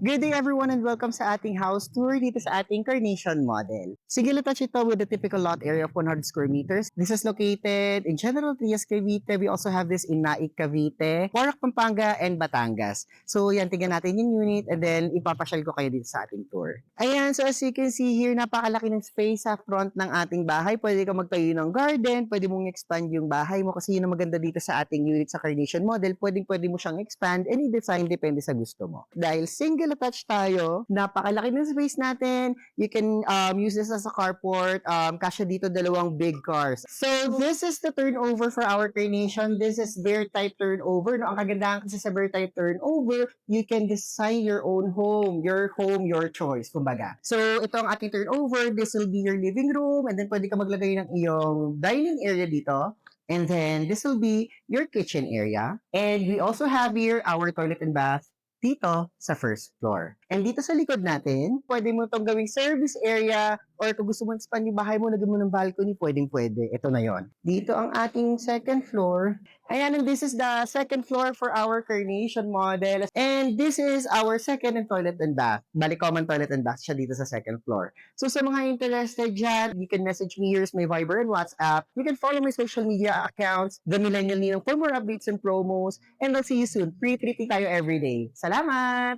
Good day everyone and welcome sa ating house tour dito sa ating Carnation model. Single attached ito with a typical lot area of 100 square meters. This is located in General Trias, Cavite. We also have this in Naik, Cavite, Porac, Pampanga, and Batangas. So yan, tingnan natin yung unit and then ipapasyal ko kayo dito sa ating tour. Ayan, so as you can see here, napakalaki ng space sa front ng ating bahay. Pwede ka magtayo ng garden, pwede mong expand yung bahay mo kasi yun ang maganda dito sa ating unit sa Carnation model. Pwede mo siyang expand any design depende sa gusto mo. Dahil single attached tayo, napakalaki ng space natin. You can use this as a carport. Kasya dito dalawang big cars. So this is the turnover for our Carnation. This is bare type turnover. No? Ang kagandahan kasi sa bare type turnover, you can design your own home, your choice, kumbaga. So ito ang ating turnover. This will be your living room and then pwede ka maglagay ng iyong dining area dito. And then this will be your kitchen area. And we also have here our toilet and bath dito sa first floor. And dito sa likod natin, pwede mo itong gawing service area or kung gusto mo expand yung bahay mo, lagyan mo ng balcony, pwede. Ito na yon. Dito ang ating second floor. Ayan, and this is the second floor for our Carnation model. And this is our second and toilet and bath. Bali, common toilet and bath siya dito sa second floor. So sa mga interested dyan, you can message me. Here's my Viber and WhatsApp. You can follow my social media accounts, The Millennial Ninong, for more updates and promos. And I'll see you soon. Free treating tayo everyday. Salamat!